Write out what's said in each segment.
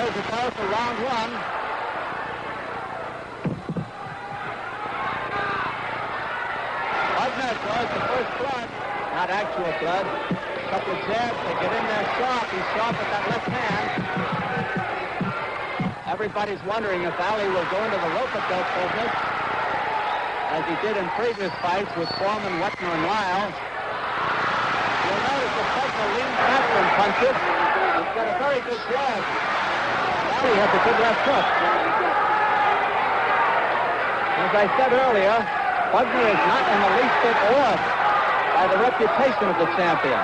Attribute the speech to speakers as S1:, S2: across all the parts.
S1: goes the bell for round one. Bagner draws the first blood. Not actual blood. A couple of jabs. They get in there sharp. He's sharp with that left hand. Everybody's wondering if Ali will go into the rope-a-dope business, as he did in previous fights with Foreman, Wetner, and Lyle. You'll notice that Bagner leans back from punches. He's got a very good jab. Ali has a good left hook. As I said earlier, Bagner is not in the least bit awed by the reputation of the champion.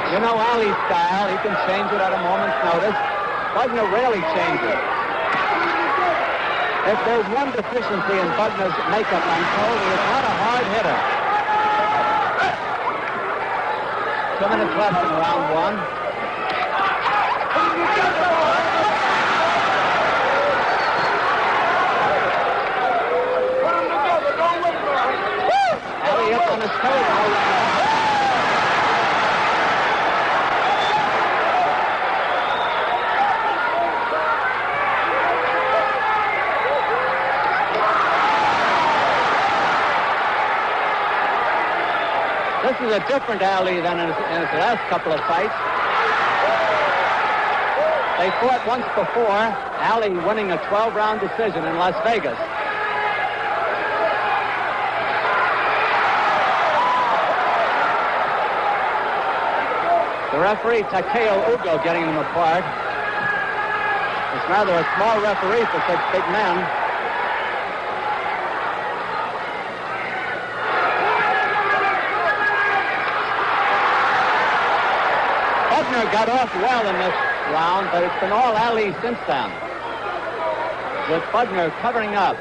S1: You know Ali's style. He can change it at a moment's notice. Bagner rarely changes. If there's one deficiency in Bagner's makeup, I'm told, he is not a hard hitter. 2 minutes left in round one. Ali up on his toes. This is a different Ali than in his last couple of fights. They fought once before, Ali winning a 12-round decision in Las Vegas. The referee, Takeo Ugo, getting them apart. It's rather a small referee for such big men. Bagner got off well in this round, but it's been all Ali since then, with Bagner covering up.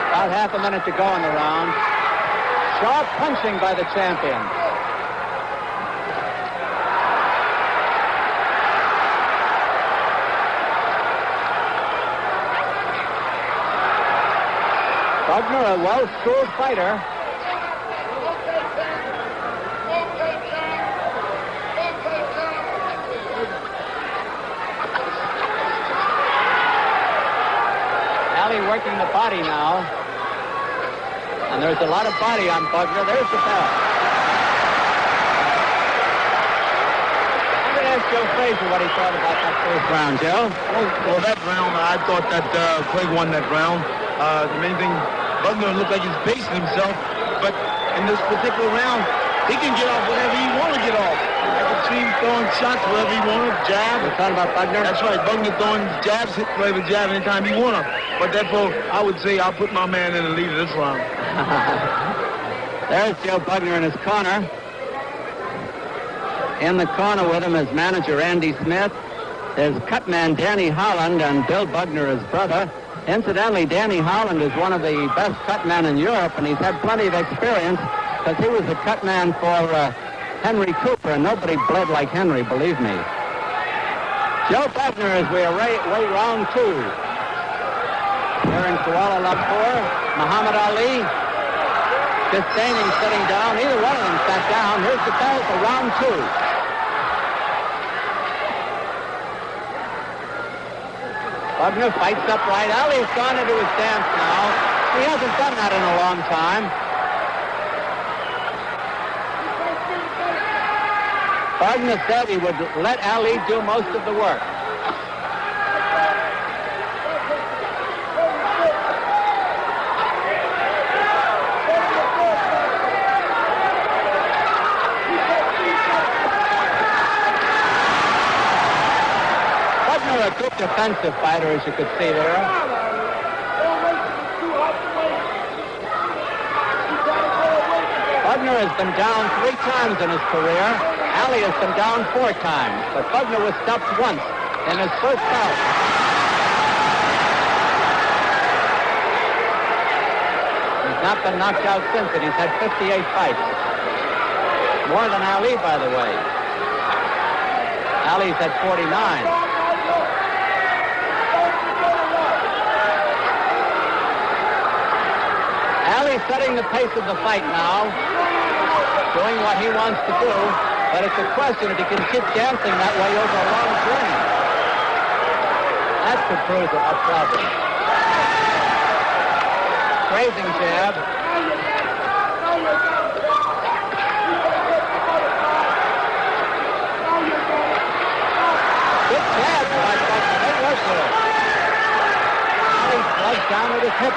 S1: About half a minute to go in the round. Sharp punching by the champion. Bagner, a well-schooled fighter. Ali working the body now. And there's a lot of body on Bagner. There's the bell. I'm going to ask Joe Frazier what he thought about that first round, Joe.
S2: Well, that round, I thought that Craig won that round. The main thing, Bagner looked like he's pacing himself, but in this particular round, he can get off whatever he want to get off. I could see him throwing shots wherever he wanted, jab.
S1: You're talking about Bagner?
S2: That's right, Bagner throwing jabs, hit whatever jab anytime he wanted. But therefore, I would say I'll put my man in the lead of this round.
S1: There's Joe Bagner in his corner. In the corner with him is manager Andy Smith, his cutman Danny Holland, and Bill Bagner, his brother. Incidentally, Danny Holland is one of the best cutmen in Europe, and he's had plenty of experience because he was the cutman for Henry Cooper, and nobody bled like Henry, believe me. Joe Bagner as we await round two. Here in Kuala-Lumpur, Muhammed Ali, disdaining sitting down. Neither one of them sat down. Here's the bell for round two. Bagner fights upright. Ali's gone into his dance now. He hasn't done that in a long time. Bagner said he would let Ali do most of the work. A good defensive fighter, as you could see there. Bagner has been down 3 times in his career. Ali has been down 4 times, but Bagner was stopped once in his first bout. He's not been knocked out since it. He's had 58 fights. More than Ali, by the way. Ali's at 49. Ali's setting the pace of the fight now, doing what he wants to do, but it's a question if he can keep dancing that way over a long journey. That could prove a problem. Grazing jab. Good jab, but they work there. Ali slugs down with his hip.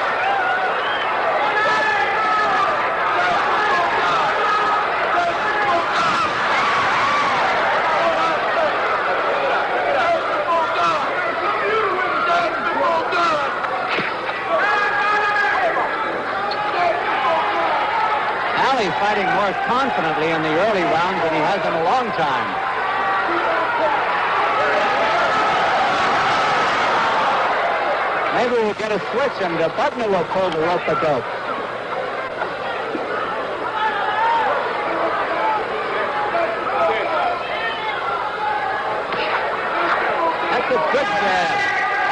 S1: Ali fighting more confidently in the early rounds than he has in a long time. Maybe we'll get a switch and Bagner will pull the rope a dope. That's a good jab.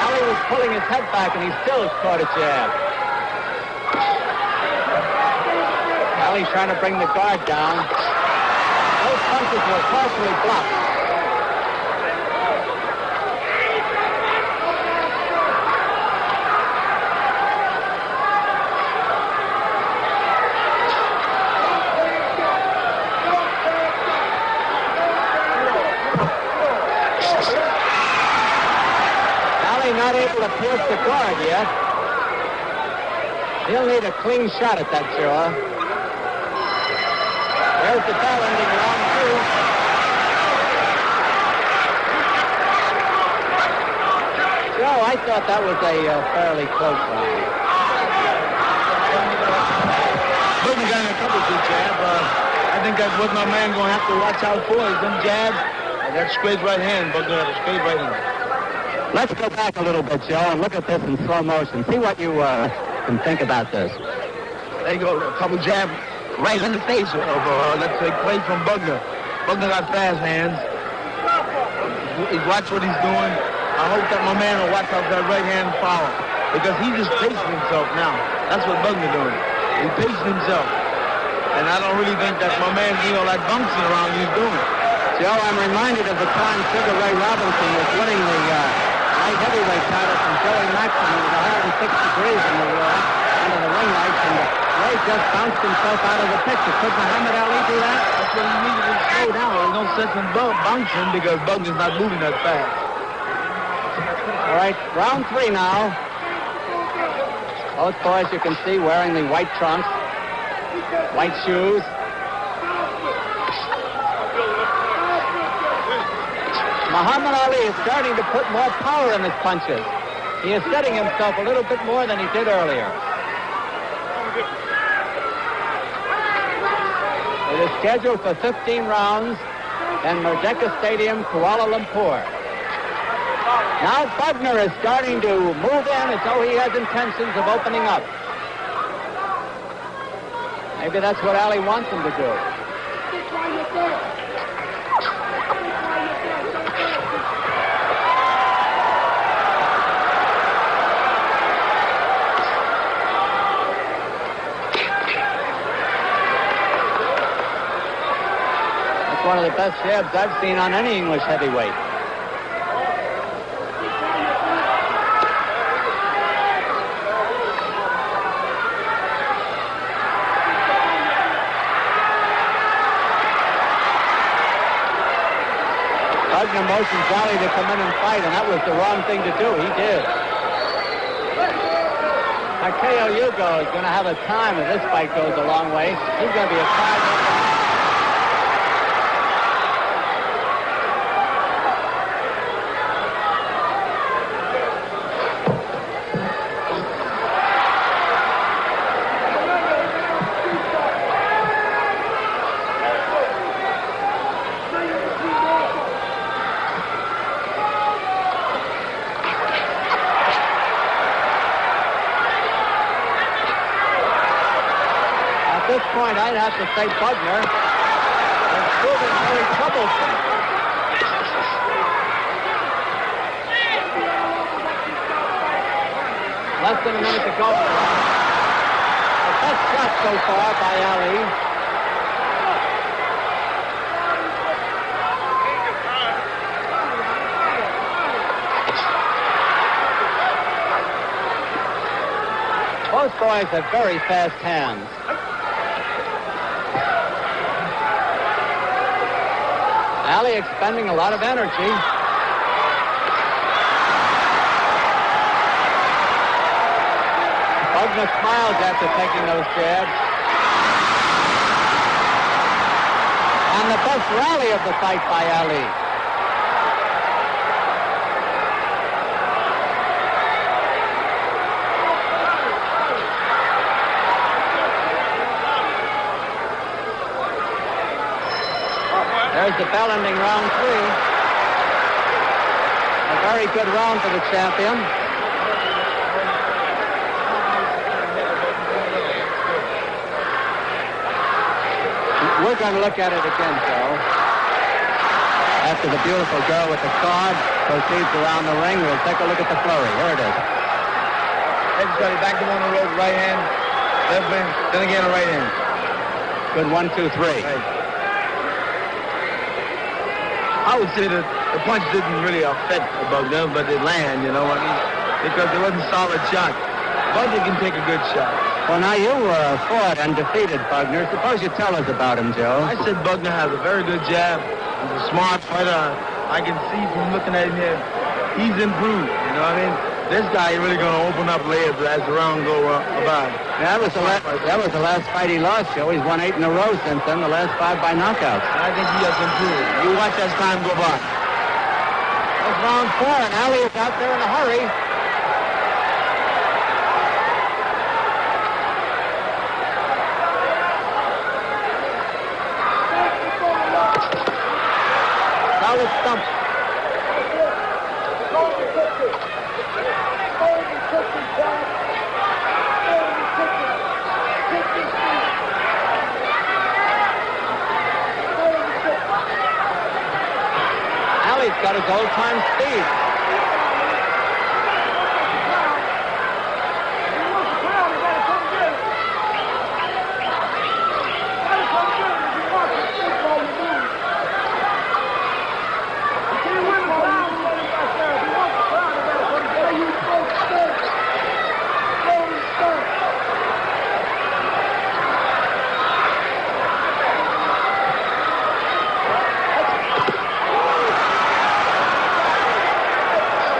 S1: Ali was pulling his head back and he still caught a jab. Ali's trying to bring the guard down. Those punches were partially blocked. Ali not able to pierce the guard yet. He'll need a clean shot at that jaw. There's the bell ending round 2. Joe, I thought that was a fairly close round.
S2: Bagner got in a couple good jabs. I think that's what my man going to have to watch out for is them jabs and that straight right hand. Bagner had a straight right hand.
S1: Let's go back a little bit, Joe, and look at this in slow motion. See what you can think about this.
S2: There you go, a couple jabs. Right in the face of, let's say, play from Bagner. Bagner got fast hands. He's watch what he's doing. I hope that my man will watch out that right hand power because he's just pacing himself now. That's what Bagner doing. He's pacing himself. And I don't really think that my man, like bouncing around he's doing.
S1: Joe, I'm reminded of the time Sugar Ray Robinson was winning the light heavyweight title from Joey Maxson. He was 106 degrees under the ring lights, and Ray just bounced himself out of the picture. Could Muhammad Ali do that?
S2: That's what he needed to slow down. There's no sense in bouncing because Bagner's not moving that fast.
S1: All right, round 3 now. Both boys, you can see, wearing the white trunks, white shoes. Muhammad Ali is starting to put more power in his punches. He is setting himself a little bit more than he did earlier. It is scheduled for 15 rounds in Merdeca Stadium, Kuala Lumpur. Now Bagner is starting to move in as though he has intentions of opening up. Maybe that's what Ali wants him to do. One of the best jabs I've seen on any English heavyweight. Bagner motions Ali to come in and fight, and that was the wrong thing to do. He did. Takeo Yugo is going to have a time if this fight goes a long way. He's going to be a 5-1. have to say Bagner is proving very troublesome. Less than a minute to go. The best shot so far by Ali. Both boys have very fast hands. Ali expending a lot of energy. Bagner smiles after taking those jabs. And the best rally of the fight by Ali. There's the bell ending round 3. A very good round for the champion. We're going to look at it again, Joe. After the beautiful girl with the card proceeds around the ring, we'll take a look at the flurry. Here it is.
S2: Everybody back to on the rope, right hand, left hand, then again a right hand.
S1: Good 1, 2, 3.
S2: Right. I would say that the punch didn't really affect Bagner, but it land, you know what I mean? Because it wasn't a solid shot. Bagner can take a good shot.
S1: Well, now you fought and defeated Bagner. Suppose you tell us about him, Joe.
S2: I said Bagner has a very good jab. He's a smart fighter. I can see from looking at him here, he's improved. You know what I mean? This guy is really going to open up layers as the round go about.
S1: That was the last fight he lost, Joe. He's won 8 in a row since then, the last 5 by knockouts.
S2: I think he has improved. You watch as time go by.
S1: That's round 4, and Ali is out there in a hurry. Solid stump. Ali's got his old-time speed.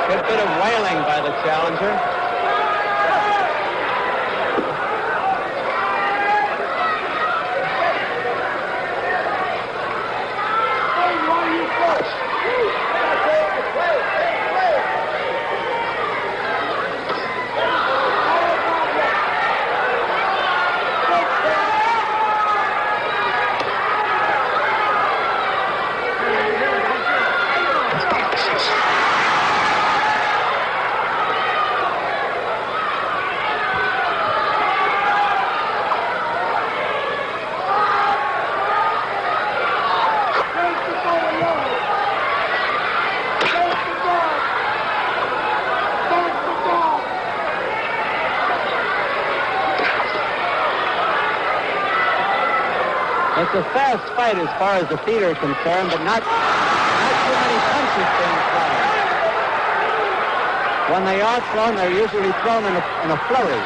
S1: Good bit of wailing by the challenger. It's a fast fight as far as the feet are concerned, but not too many punches being thrown. When they are thrown, they're usually thrown in a flurry.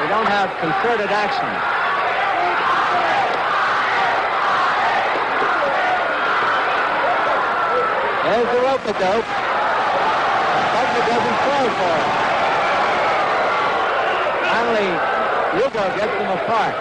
S1: We don't have concerted action. There's the rope-a-dope. Bagner doesn't throw for it. Finally, Hugo gets them apart.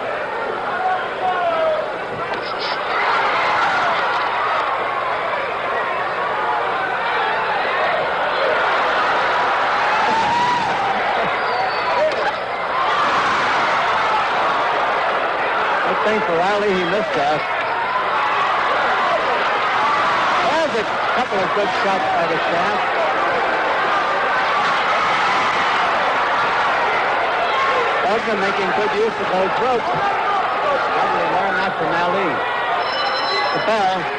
S1: For Ali, he missed that. There's a couple of good shots by the champ. Bagner making good use of those ropes. Probably learned that from Ali. The bell.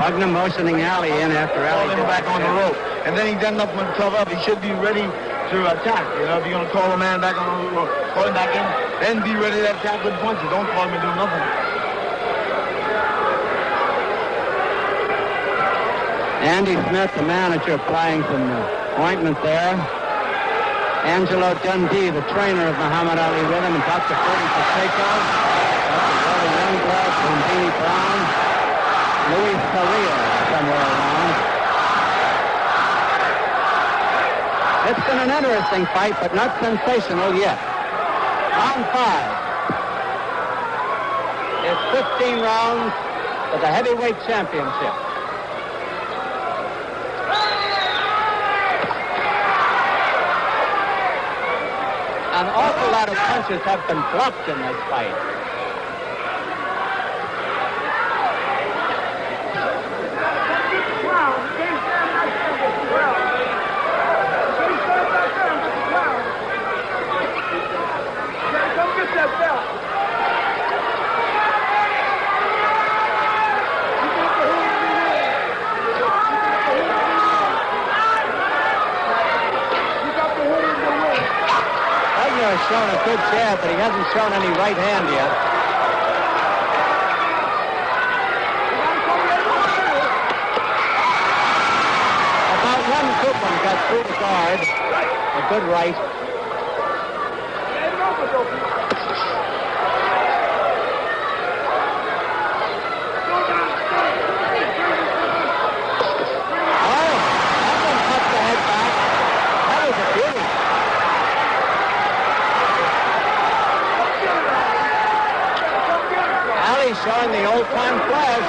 S1: Bagner motioning Ali in after Ali
S2: him back on the rope. And then he done nothing but tough up. He should be ready to attack. You know, if you're going to call a man back on the rope, call him back in, then be ready to attack with punches. Don't call him and do nothing.
S1: Andy Smith, the manager, applying some ointment there. Angelo Dundee, the trainer of Muhammad Ali, with him, and Dr. Freddie Pacheco. Dr. Walter Youngblood, Bombini Brown. Luis Correa somewhere around. It's been an interesting fight, but not sensational yet. Round 5. It's 15 rounds for the heavyweight championship. An awful lot of punches have been blocked in this fight. Shown a good jab, but he hasn't shown any right hand yet. About one coupon got through the guard. A good right. Oh, that one cut the head back. That was a beauty. Showing the old-time flash.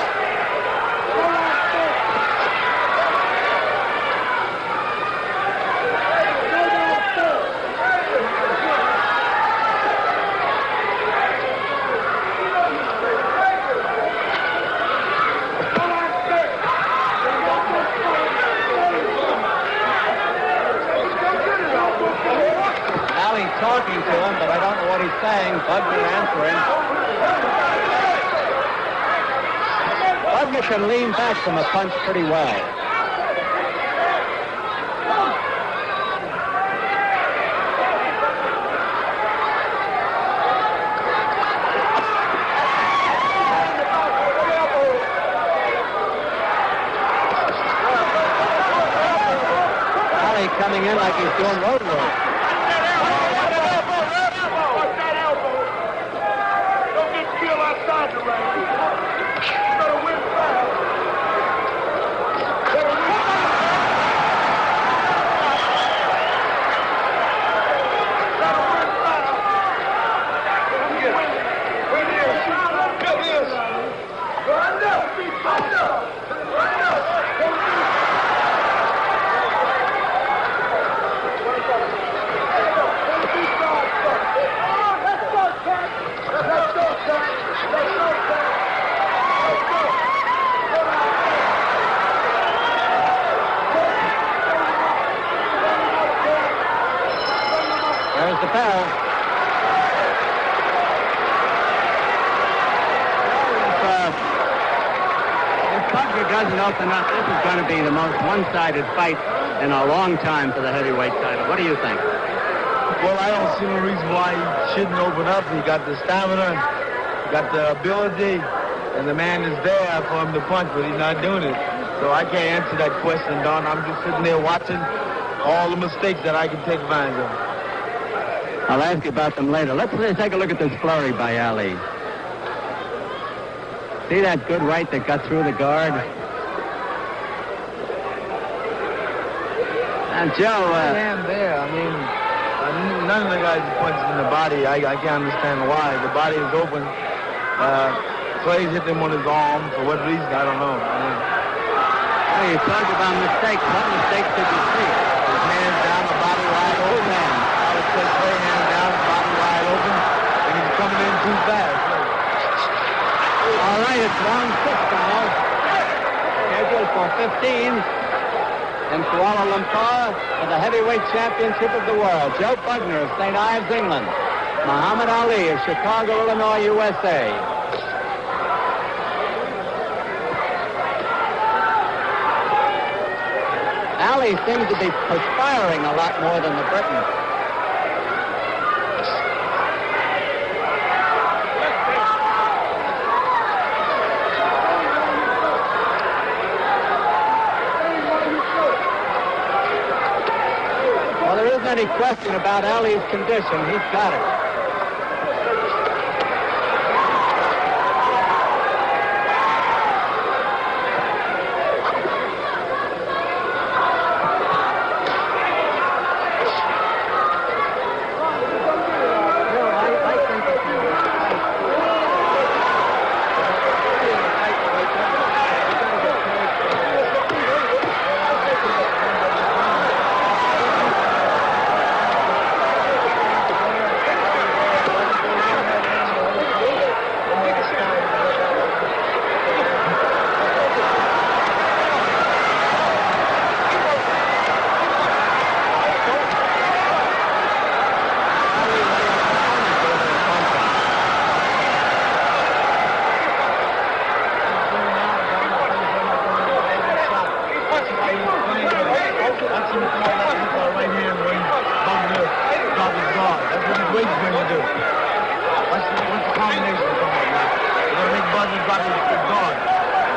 S1: Ali talking to him, but I don't know what he's saying. Bagner answering. Bagner can lean back from a punch pretty well. Ali coming in like he's doing road work.
S2: Don't get killed outside the ring.
S1: There's the bell. If Bagner doesn't open up, this is going to be the most one-sided fight in a long time for the heavyweight title. What do you think?
S2: Well, I don't see no reason why he shouldn't open up. He got the stamina, he got the ability, and the man is there for him to punch, but he's not doing it. So I can't answer that question, Don. I'm just sitting there watching all the mistakes that I can take advantage of.
S1: I'll ask you about them later. Let's take a look at this flurry by Ali. See that good right that got through the guard? And Joe...
S2: hand there. I mean, none of the guys punches in the body. I can't understand why. The body is open. Clay's hit him on his arm. For what reason, I don't know.
S1: Well, you talked about mistakes. What mistakes did you see?
S2: His hands down, the body wide open. I would say Clay hands down, body wide open, and he's coming in too fast.
S1: All right, it's round 6 now. Scheduled for 15 in Kuala-Lumpur for the heavyweight championship of the world. Joe Bagner of St. Ives, England. Mухаммед Али of Chicago, Illinois, USA. Ali seems to be perspiring a lot more than the Briton. Well, there isn't any question about Ali's condition. He's got it.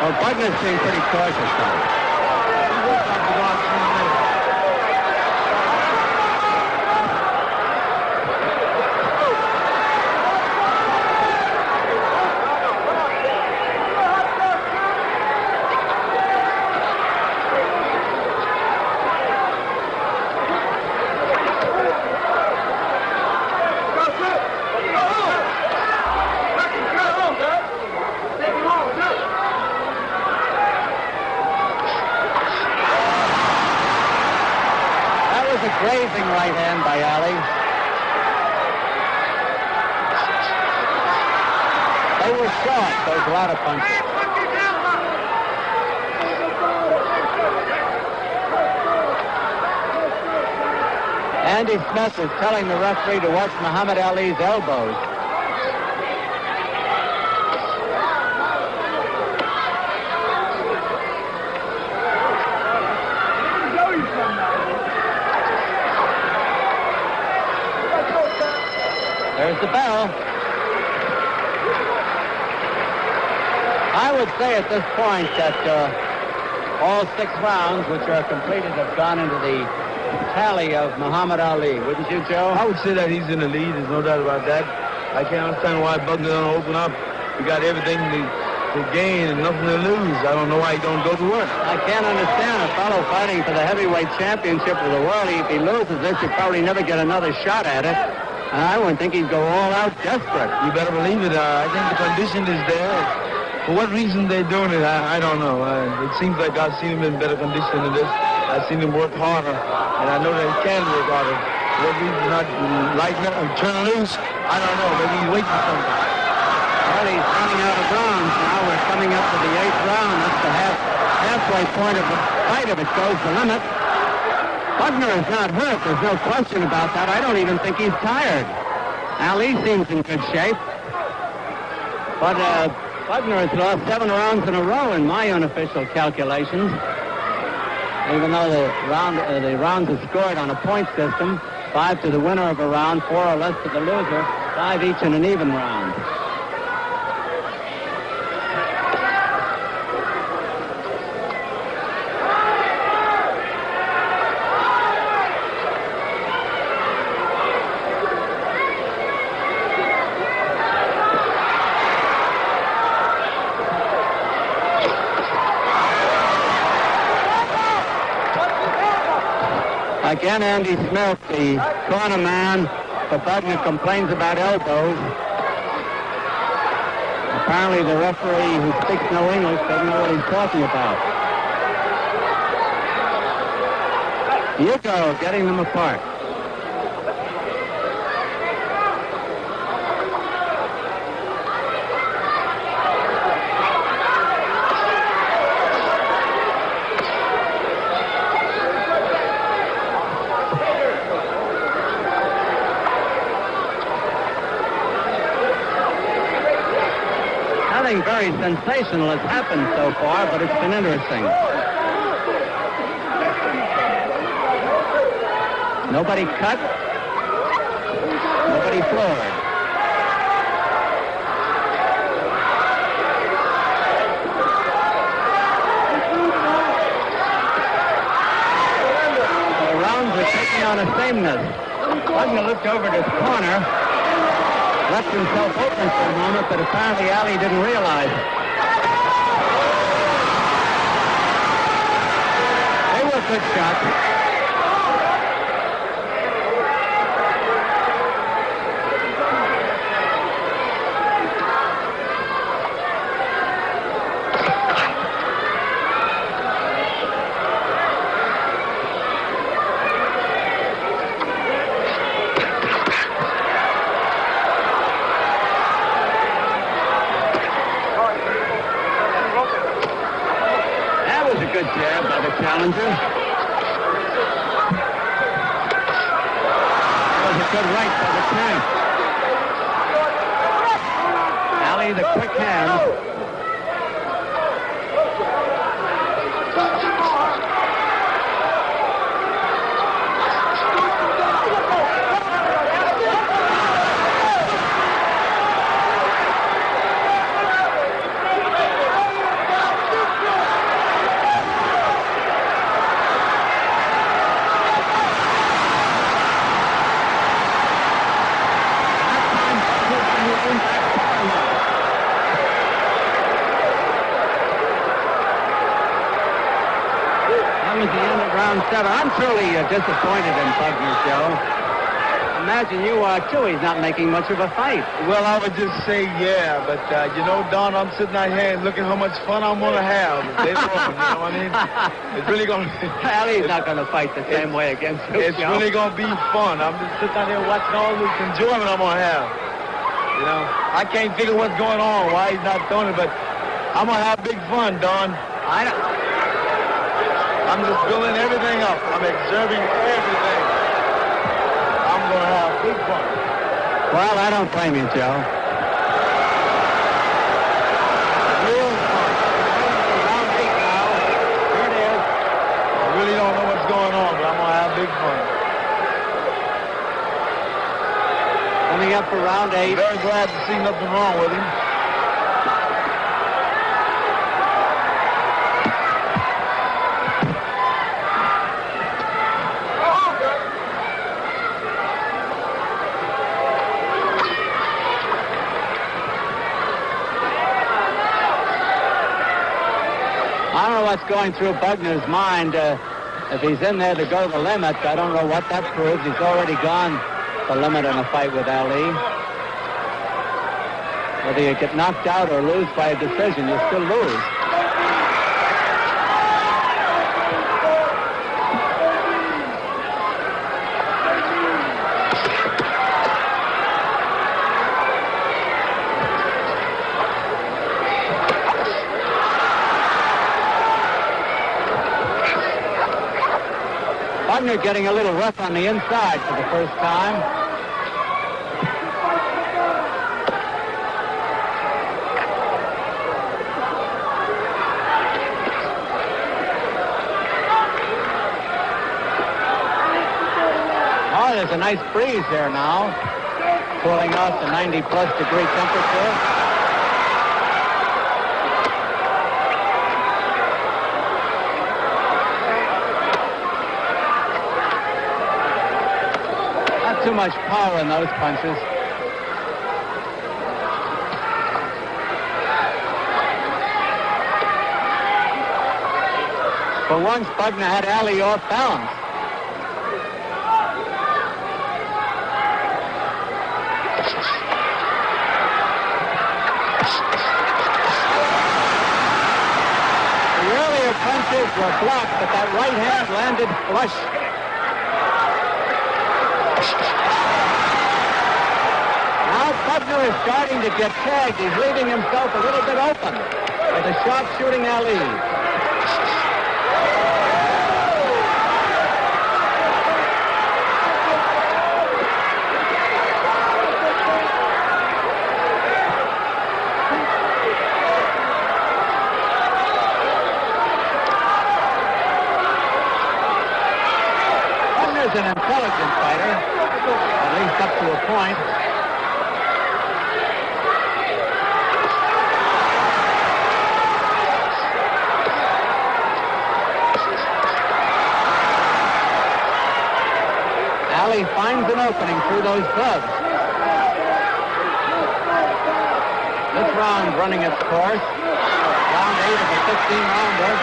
S1: Well, Bagner's being pretty cautious now. Grazing right hand by Ali. They were short, those ladder punches. Andy Smith is telling the referee to watch Muhammad Ali's elbows. There's the bell. I would say at this point that all 6 rounds, which are completed, have gone into the tally of Muhammad Ali. Wouldn't you, Joe?
S2: I would say that he's in the lead. There's no doubt about that. I can't understand why Bagner don't open up. He got everything to gain and nothing to lose. I don't know why he don't go to work.
S1: I can't understand a fellow fighting for the heavyweight championship of the world. If he loses this, he'll probably never get another shot at it. I wouldn't think he'd go all out desperate.
S2: You better believe it. I think the condition is there. For what reason they're doing it, I don't know. It seems like I've seen him in better condition than this. I've seen him work harder, and I know that he can work harder. What reason not lighten up and turn loose? I don't know. Maybe he's waiting for something.
S1: Well, he's running out of rounds now. We're coming up to the 8th round. That's the halfway point of the fight if it goes the limit. Bagner is not hurt. There's no question about that. I don't even think he's tired. Ali seems in good shape. But Bagner has lost 7 rounds in a row in my unofficial calculations. Even though the rounds are scored on a point system, 5 to the winner of a round, 4 or less to the loser, 5 each in an even round. Again, Andy Smith, the corner man for Bagner, complains about elbows. Apparently the referee, who speaks no English, doesn't know what he's talking about. Yuko getting them apart. Nothing very sensational has happened so far, but it's been interesting. Nobody cut. Nobody floored. The rounds are taking on a sameness. Bagner looked over at his corner, left himself open for a moment, but apparently Ali didn't realize it. They were good shots. Good jab by the challenger. That was a good right by the tank. Ali, the quick hand. I'm truly disappointed in Bagner, Joe. Imagine you are, too. He's not making much of a fight.
S2: Well, I would just say, yeah, but, you know, Don, I'm sitting out here and looking how much fun I'm going to have later on, you know what I mean? It's really going to...
S1: Ali's not going to fight the same way against you,
S2: It's
S1: Joe.
S2: really going to be fun. I'm just sitting out here watching all this enjoyment I'm going to have. You know, I can't figure what's going on, why he's not throwing it, but I'm going to have big fun, Don. I'm just building everything up. I'm observing everything. I'm going to have big fun.
S1: Well, I don't blame you, Joe.
S2: Real fun. Round 8 now. Here it is. I really don't know what's going on, but I'm going to have big fun.
S1: Coming up for round 8.
S2: Very glad to see nothing wrong with him.
S1: I don't know what's going through Bagner's mind. If he's in there to go the limit, I don't know what that proves. He's already gone the limit in a fight with Ali. Whether you get knocked out or lose by a decision, you still lose. Bagner getting a little rough on the inside for the first time. Oh, there's a nice breeze there now, cooling off the 90-plus degree temperature. Too much power in those punches. For once, Bagner had Ali off balance. punches were blocked, but that right hand landed flush. Now Bagner is starting to get tagged. He's leaving himself a little bit open with a sharp-shooting Ali. Bagner's an intelligent fighter, at least up to a point. Ali finds an opening through those gloves. This round running its course. Round 8 of a 15-rounder.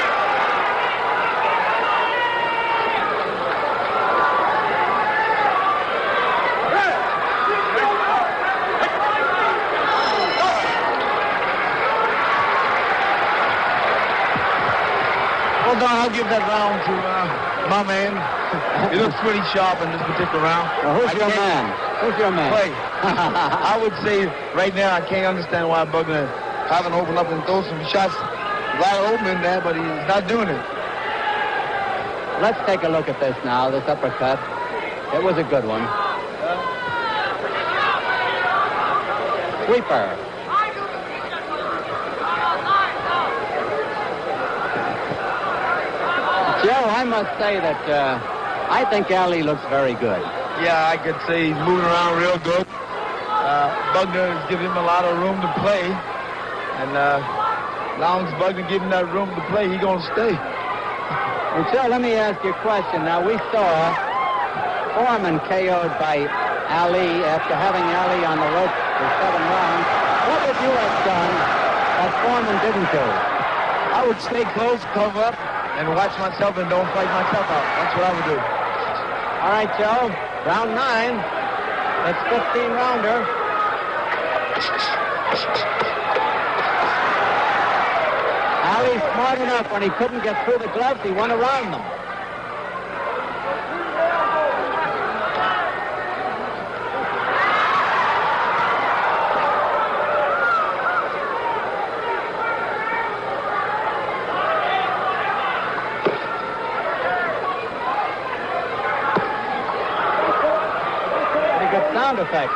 S2: Well, Don, I'll give that round to my man. He looks pretty sharp in this particular round.
S1: Now, who's your man? Who's your man?
S2: Clay. I would say right now I can't understand why Bagner haven't opened up and throw some shots wide open in there, but he's not doing it.
S1: Let's take a look at this now, this uppercut. It was a good one. Sweeper. Joe, I must say that I think Ali looks very good.
S2: Yeah, I could say he's moving around real good. Bagner is giving him a lot of room to play. And as long as Bagner gives him that room to play, he's going to stay.
S1: And Joe, let me ask you a question. Now, we saw Foreman KO'd by Ali after having Ali on the rope for 7 rounds. What would you have done that Foreman didn't do?
S2: I would stay close, cover up, and watch myself and don't fight myself out. That's what I would do.
S1: All right, Joe. Round 9. That's 15-rounder. Ali's smart enough. When he couldn't get through the gloves, he went around them. Sound effect.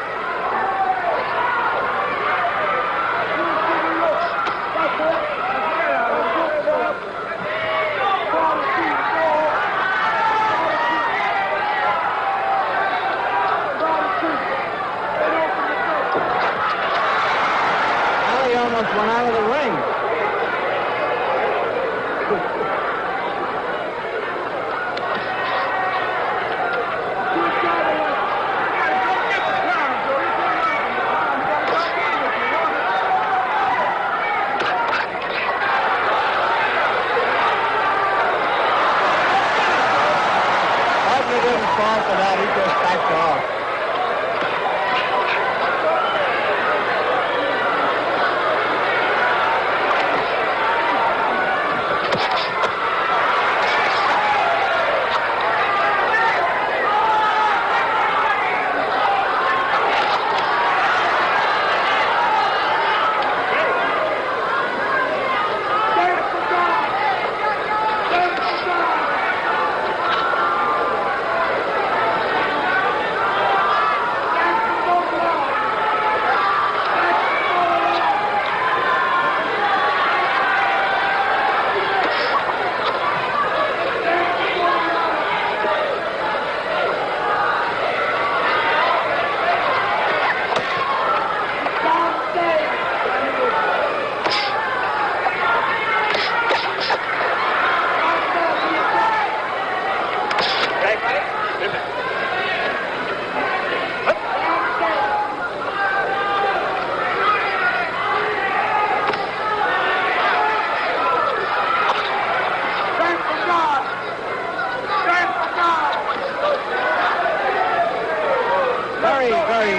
S1: Ali almost went out of the ring.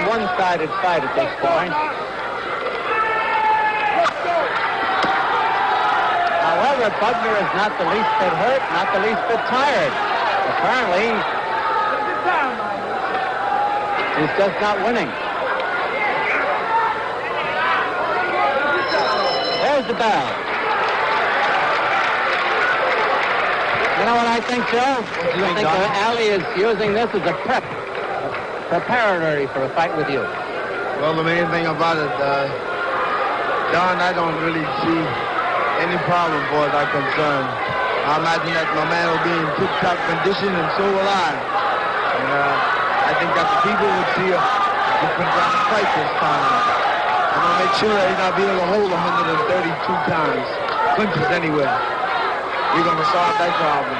S1: One-sided fight at this point. Now, well, that Bagner is not the least bit hurt, not the least bit tired. Apparently, he's just not winning. There's the bell. You know what I think, Joe? I think Ali is using this as a preparatory for a fight with you.
S2: Well, the main thing about it, Don, I don't really see any problem for it I'm concerned. I imagine that my man will be in tip-top condition, and so will I. And I think that the people would see a different kind of fight this time. I'm going to make sure that he's not be able to hold 132 times. Clinches anywhere. We're going to solve that problem.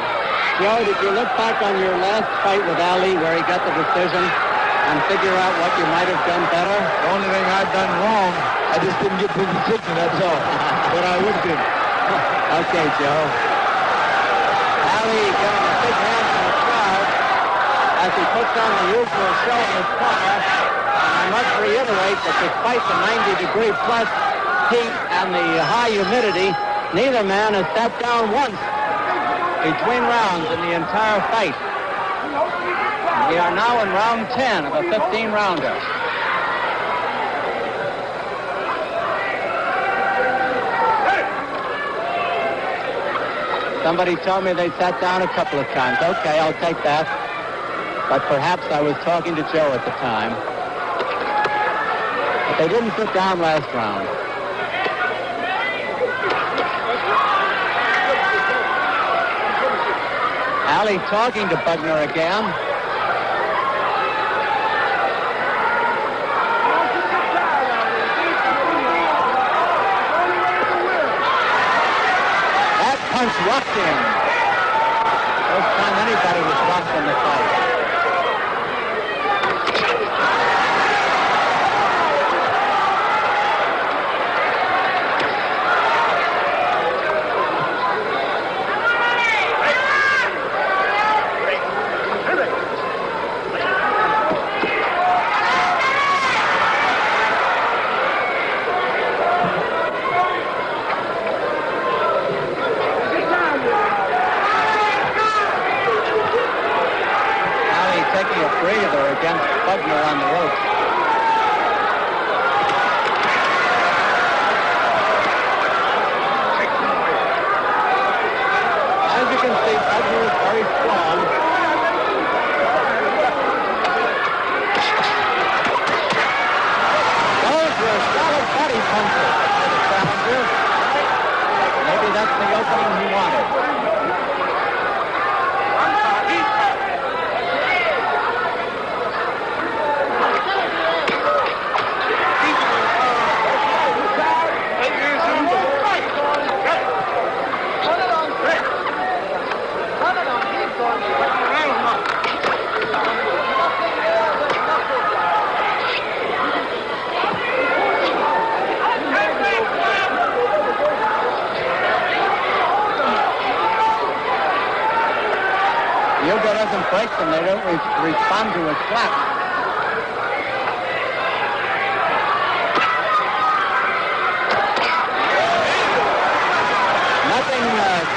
S1: Joe, did you look back on your last fight with Ali where he got the decision and figure out what you might have done better?
S2: The only thing I've done wrong, I just didn't get the decision, that's all. But I would have.
S1: Okay, Joe. Ali getting a big hand from the crowd as he puts on the usual show in his corner. And I must reiterate that despite the 90-degree plus heat and the high humidity, neither man has sat down once between rounds in the entire fight. We are now in round 10 of a 15-rounder. Somebody told me they sat down a couple of times. Okay, I'll take that. But perhaps I was talking to Joe at the time. But they didn't sit down last round. Ali talking to Bagner again. That punch rocked him. First time anybody was rocked in the fight. Against Bagner on the ropes. As you can see, Bagner is very strong. Those were solid body punches for the challenger. Maybe that's the opening he wanted. Yoga doesn't break them. They don't respond to a slap. Nothing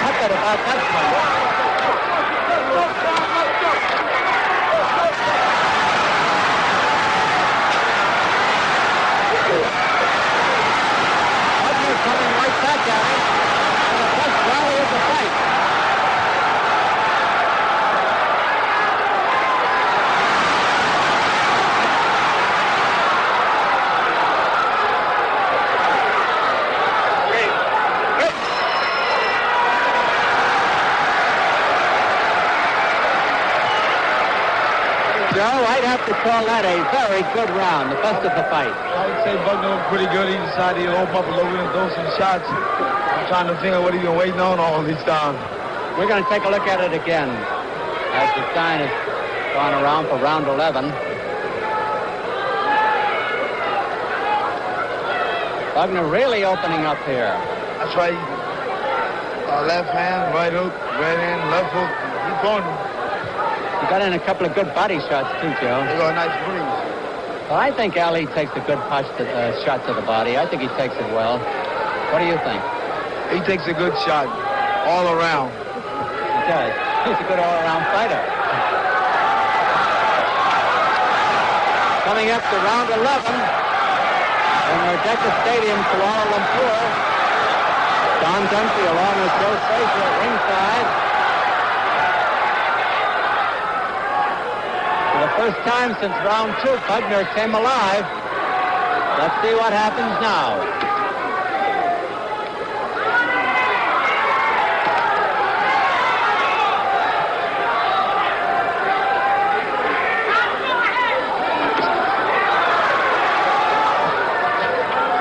S1: tepid about that punch. Bagner coming right back at him. And the first rally of the fight. Joe, I'd have to call that a very good round, the best of the fight.
S2: I would say Bagner was pretty good. He decided he'd open up a little bit and throw some shots. I'm trying to think of what he's been waiting on all this time.
S1: We're going to take a look at it again as the sign has gone around for round 11. Bagner really opening up here.
S2: That's right. Left hand, right hook, right hand, left hook. He's going.
S1: He got in a couple of good body shots, too, Joe.
S2: He got a nice breeze.
S1: Well, I think Ali takes a good shot to the body. I think he takes it well. What do you think?
S2: He takes a good shot. all around.
S1: He does. He's a good all-around fighter. Coming up to round 11 in Merdeca Stadium, Kuala-Lumpur. Don Dunphy along with Joe Frazier at ringside. For the first time since round 2, Bagner came alive. Let's see what happens now.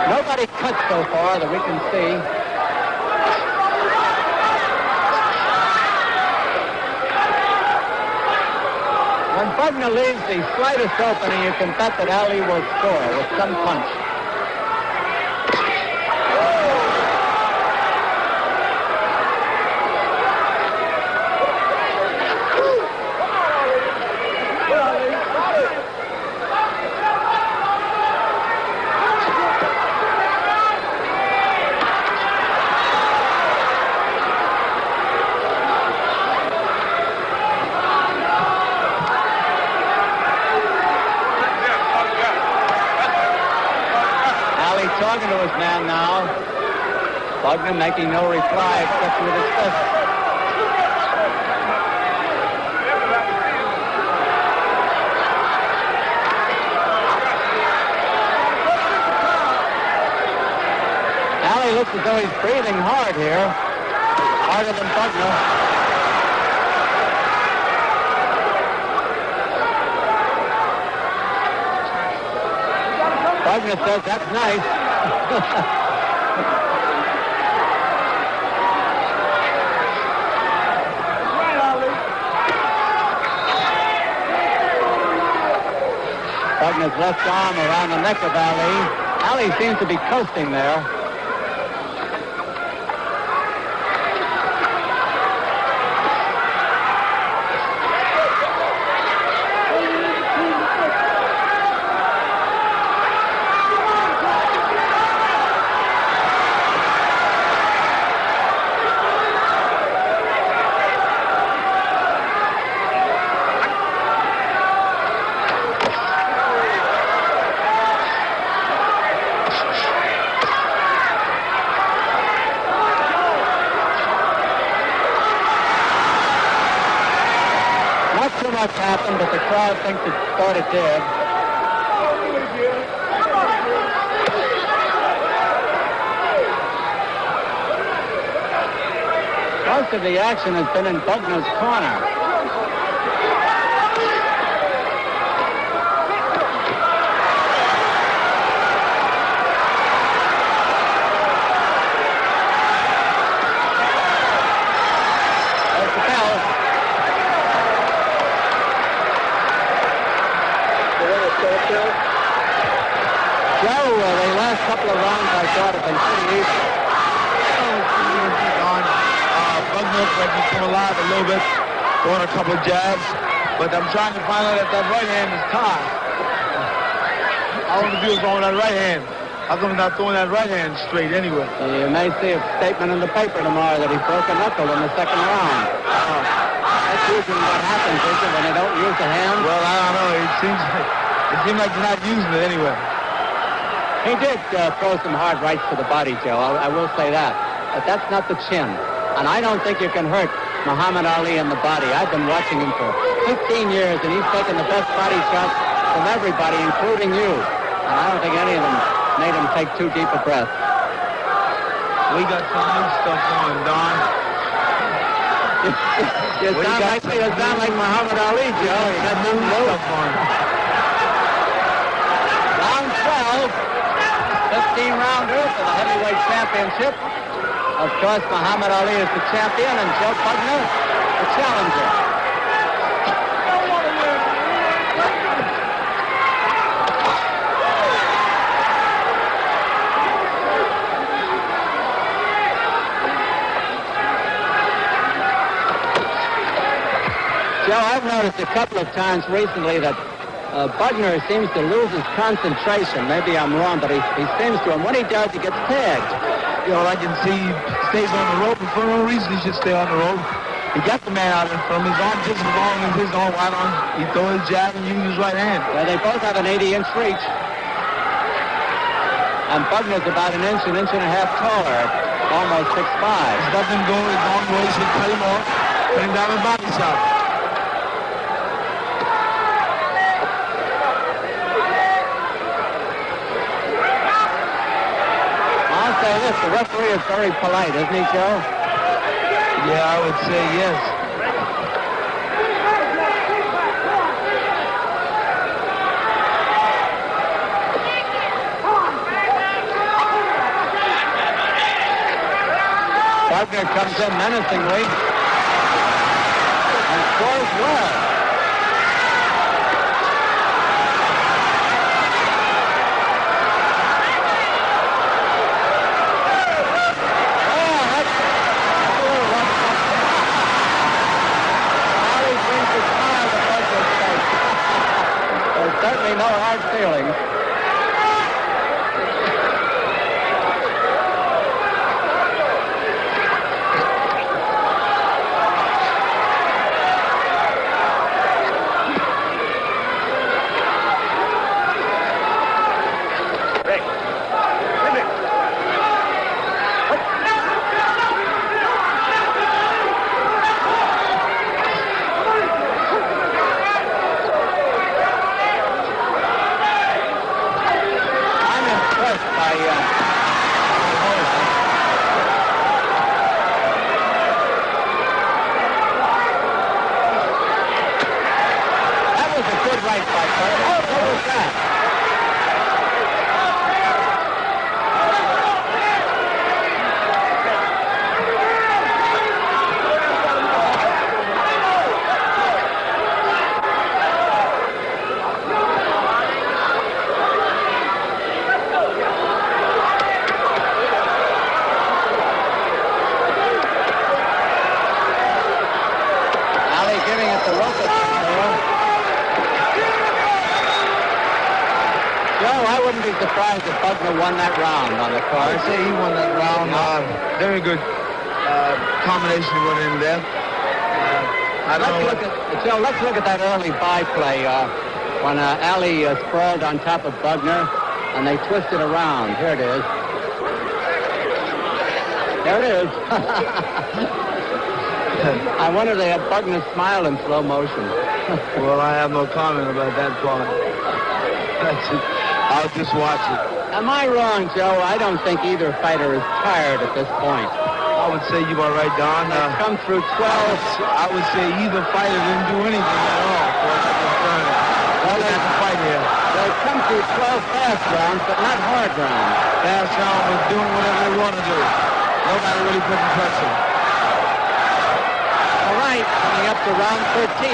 S1: Nobody cut so far that we can see. When Bagner leaves the slightest opening, you can bet that Ali will score with some punch. Talking to his man now. Bagner making no reply except with his fist. Ali looks as though he's breathing hard here. Harder than Bagner. Bagner says that's nice. Bagner's left arm around the neck of Ali. Ali seems to be coasting there. Much happened, but the crowd thinks it thought it did. Most of the action has been in Bagner's corner. Couple of rounds I thought have been pretty easy.
S2: Bagner like he came alive a little bit, throwing a couple of jabs, but I'm trying to find out if that right hand is tied. I want to do is throwing that right hand. How come he's not throwing that right hand straight anyway?
S1: You may see a statement in the paper tomorrow that he broke a knuckle in the second round. That's usually what happens, isn't it, when they don't use the hand?
S2: Well, I don't know. It seems like he's not using it anyway.
S1: He did throw some hard rights to the body, Joe. I will say that. But that's not the chin. And I don't think you can hurt Muhammad Ali in the body. I've been watching him for 15 years, and he's taken the best body shots from everybody, including you. And I don't think any of them made him take too deep a breath.
S2: We got some new stuff on, Don.
S1: You sound like Muhammad Ali, Joe. You got some new stuff on. Round 12. 15-rounder for the heavyweight championship. Of course, Muhammad Ali is the champion and Joe Bagner the challenger. Joe, I've noticed a couple of times recently that Bagner seems to lose his concentration. Maybe I'm wrong, but he seems to. And when he does, he gets tagged.
S2: You know, I can see stays on the rope, and for no reason he should stay on the rope. He got the man out in front of his arm just as long as his arm right on. He throw his jab and use his right hand.
S1: Well, they both have an 80-inch reach. And Bagner's about an inch and a half taller, almost 6'5".
S2: He's let him go his own way, he should cut him off, put him down with body shot.
S1: I'll say this, the referee is very polite, isn't he, Joe?
S2: Yeah, I would say yes.
S1: Bagner comes in menacingly and scores well. Certainly no hard feelings. Surprised that Bagner won that round on the card.
S2: I say he won that round. Very good combination went in there.
S1: Joe, let's look at that early byplay when Ali sprawled on top of Bagner and they twisted around. Here it is. There it is. I wonder if they had Bagner smile in slow motion.
S2: Well, I have no comment about that part. That's it. I'll just watch it.
S1: Am I wrong, Joe? I don't think either fighter is tired at this point.
S2: I would say you are right, Don.
S1: Come through 12.
S2: I would say either fighter didn't do anything at all for that concern. Well, that's a fight here.
S1: They've come through 12 fast rounds, but not hard rounds.
S2: Fast round was doing whatever they want to do. Nobody really putting pressure.
S1: All right, coming up to round 13.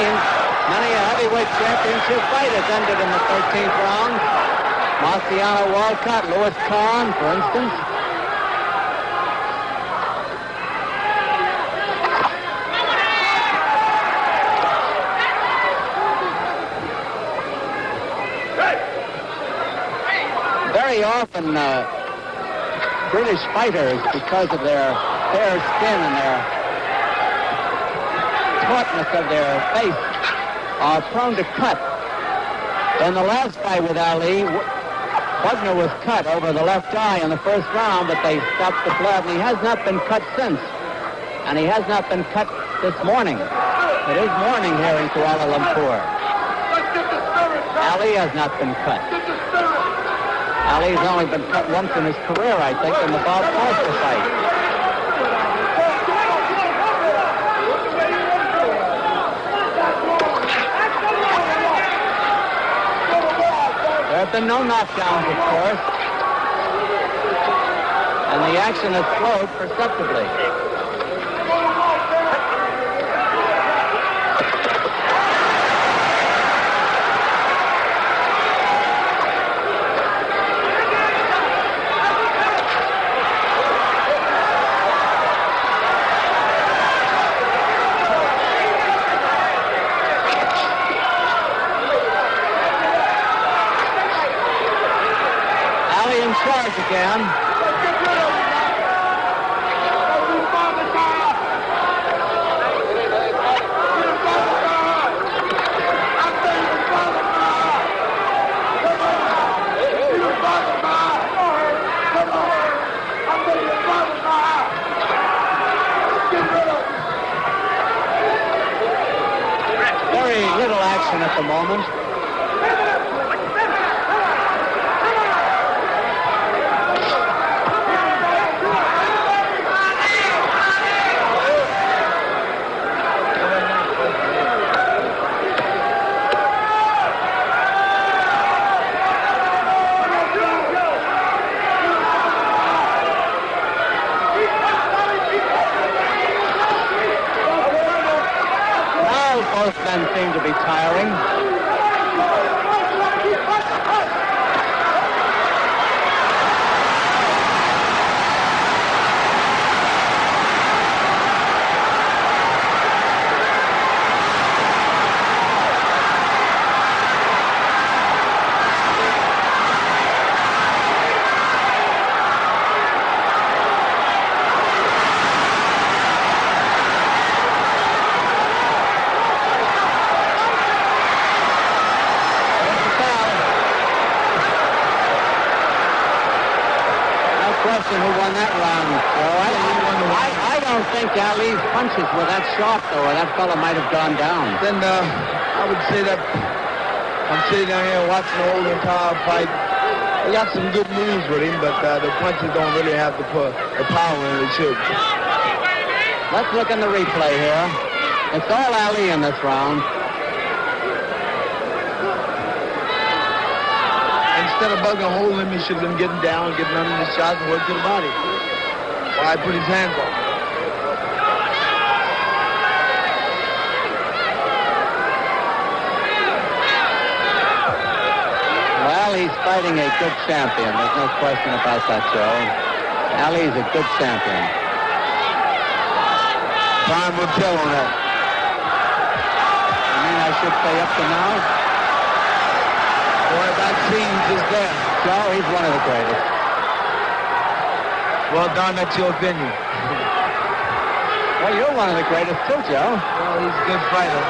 S1: Many a heavyweight championship fight has ended in the 13th round. Marciano Walcott, Louis Kahn, for instance. Very often, British fighters, because of their fair skin and their tautness of their face, are prone to cut. In the last fight with Ali, Bagner was cut over the left eye in the first round, but they stopped the blood, and he has not been cut since. And he has not been cut this morning. It is morning here in Kuala-Lumpur. Ali has not been cut. Ali has only been cut once in his career, I think, in the Bob Foster fight. There have been no knockdowns, of course, and the action has slowed perceptibly. Again. Very little action at the moment. Both men seem to be tiring. Who won that round? I don't think Ali's punches were that sharp, though, or that fellow might have gone down.
S2: Then I would say that I'm sitting down here watching the whole entire fight. He got some good moves with him, but the punches don't really have the power they should.
S1: Let's look in the replay here. It's all Ali in this round.
S2: Instead of bugging holding him, he should have been getting down, getting under the shots, and working the body. Why put his hands up?
S1: Well, he's fighting a good champion. There's no question about that, Joe. Ali's a good champion.
S2: Time will tell on that.
S1: You mean I should stay up to now?
S2: Boy, that seems is there.
S1: Joe, he's one of the greatest.
S2: Well, Don, that's your opinion.
S1: Well, you're one of the greatest too, Joe.
S2: Well, he's a good fighter.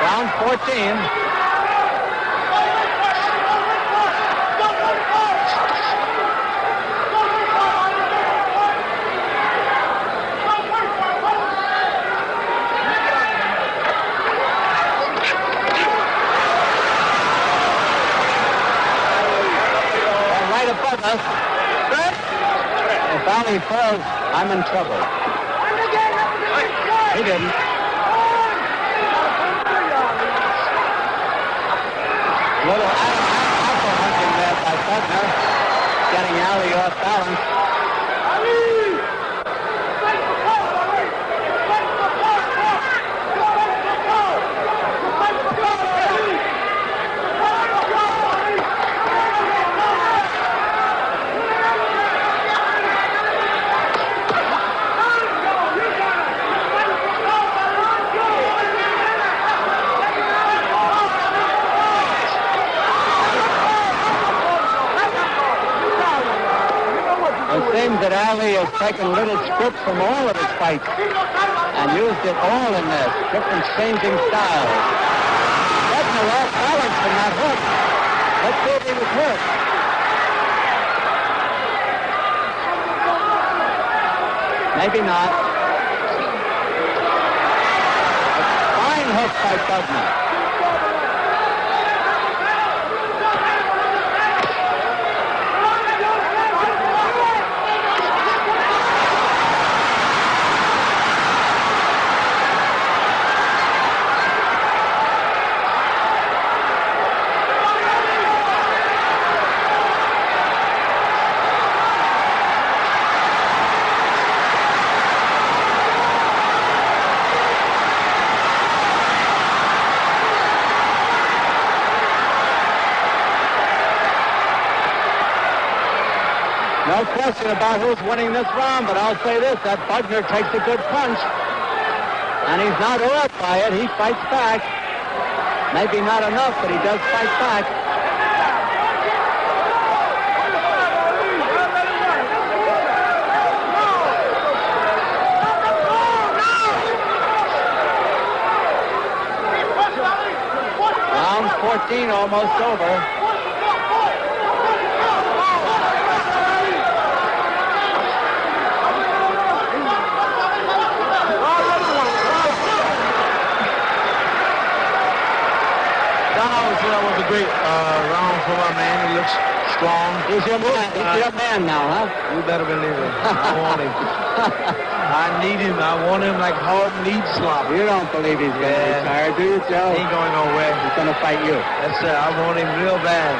S1: Round 14. If Ali falls, I'm in trouble. He didn't. Little apple hunting there by Bagner, getting Ali off balance. It seems that Ali has taken little scripts from all of his fights and used it all in this, different changing styles. Bagner off balance from that hook. Let's see if he was hurt. Maybe not. A fine hook by Bagner. No question about who's winning this round, but I'll say this, that Bagner takes a good punch. And he's not awed by it. He fights back. Maybe not enough, but he does fight back. Round 14 almost over.
S2: my man. He looks strong.
S1: He's your man. He's your man now, huh?
S2: You better believe it. I want him. I need him. I want him like hard meat slop.
S1: You don't believe he's going to retire, do you, Joe?
S2: He ain't going nowhere.
S1: He's going to fight you.
S2: Yes, sir. I want him real bad.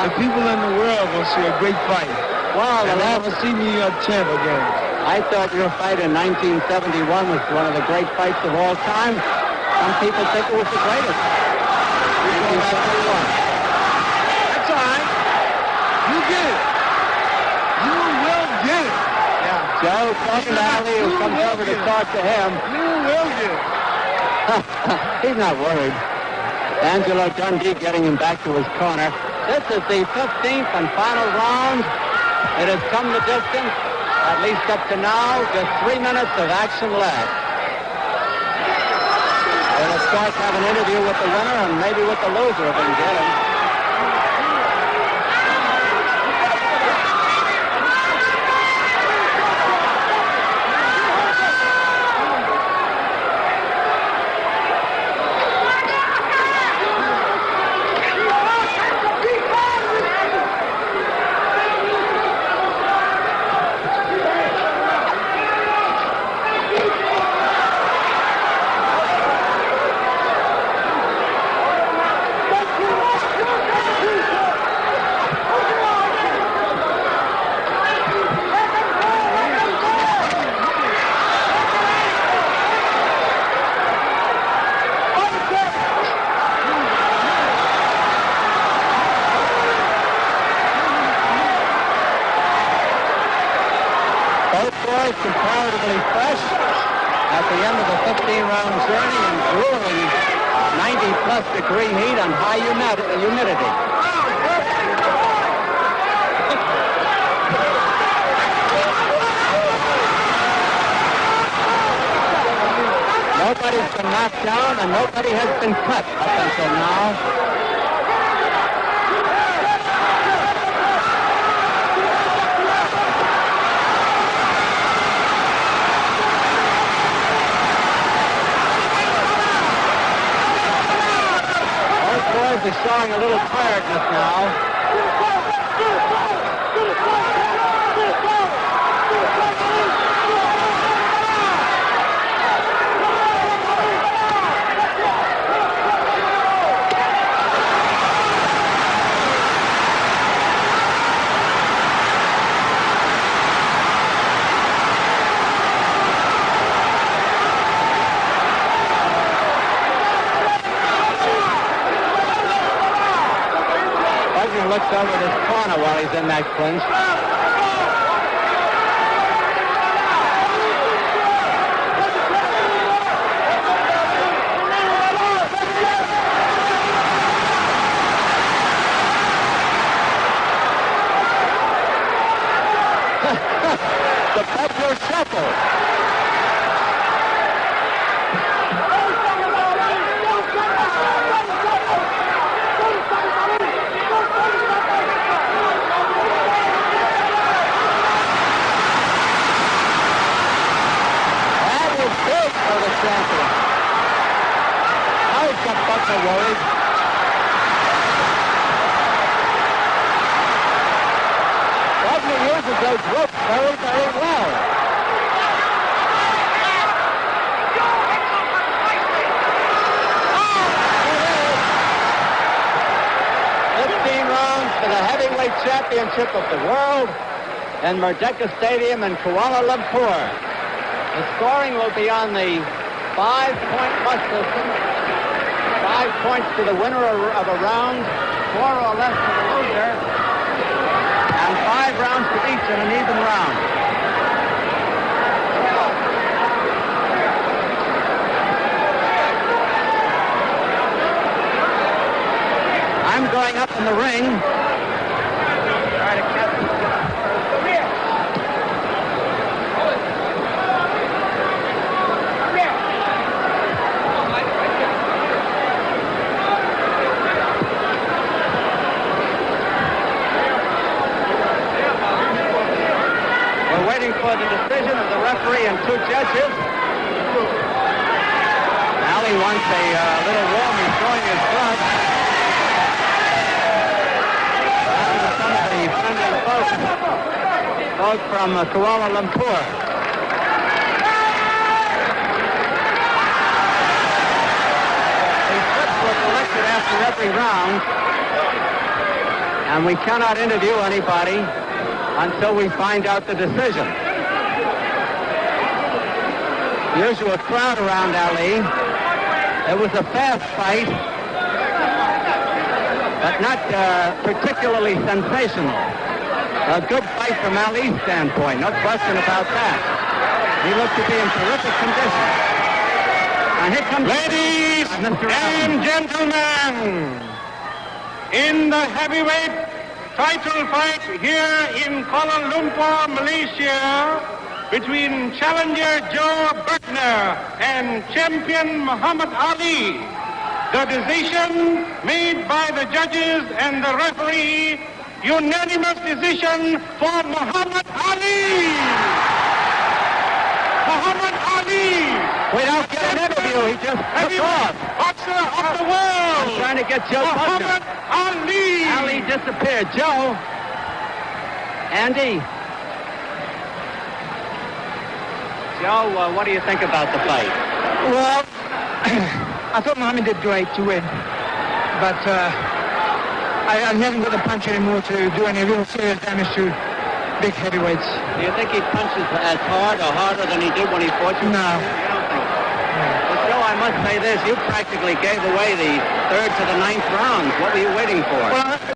S2: The people in the world will see a great fight.
S1: Well,
S2: they'll never see me a champ again.
S1: I thought your fight in 1971 was one of the great fights of all time. Some people think it was the greatest. 1971.
S2: That's all right. You get it. You will get it. Yeah.
S1: Joe talking to Ali, who comes over to talk to him.
S2: You will get it.
S1: He's not worried. Angelo Dundee getting him back to his corner. This is the 15th and final round. It has come the distance, at least up to now, just 3 minutes of action left. We'll, of course, have an interview with the winner and maybe with the loser if we can get him. Comparatively fresh at the end of a 15-round journey in grueling 90-plus degree heat and high humidity. Nobody's been knocked down and nobody has been cut up until now. Is showing a little tiredness now. Looks over his corner while he's in that clinch. The Bagner shuffle. Worried. Bagner uses those ropes very, very well. Rounds for the heavyweight championship of the world in Merdeca Stadium in Kuala-Lumpur. The scoring will be on the 5-point bus system. 5 points to the winner of a round, 4 or less to the loser, and 5 rounds to each in an even round. I'm going up in the ring. Try to catch him. Come here. Waiting for the decision of the referee and 2 judges. Ali wants a little warm. He's throwing his glove. both from Kuala-Lumpur. Selected after every round, and we cannot interview anybody until we find out the decision. Usual crowd around Ali. It was a fast fight, but not particularly sensational. A good fight from Ali's standpoint, no question about that. He looked to be in terrific condition. Now here comes
S3: ladies and gentlemen, in the heavyweight title fight here in Kuala-Lumpur, Malaysia, between challenger Joe Bagner and champion Mukhammad Ali, the decision made by the judges and the referee, unanimous decision for Mukhammad Ali. Mukhammad Ali.
S1: We don't get an interview. He just took off.
S3: Boxer of the world.
S1: I'm trying to get Joe
S3: Mukhammad Ali.
S1: Ali disappeared. Joe. Andy. Joe, what do you think about the fight?
S4: Well, I thought Muhammad did great to win, but I haven't got the punch anymore to do any real serious damage to big heavyweights.
S1: Do you think he punches as hard or harder than he did when he fought you?
S4: No.
S1: You don't think so? Well, Joe, I must say this. You practically gave away the third to the ninth rounds. What were you waiting for?
S4: Well,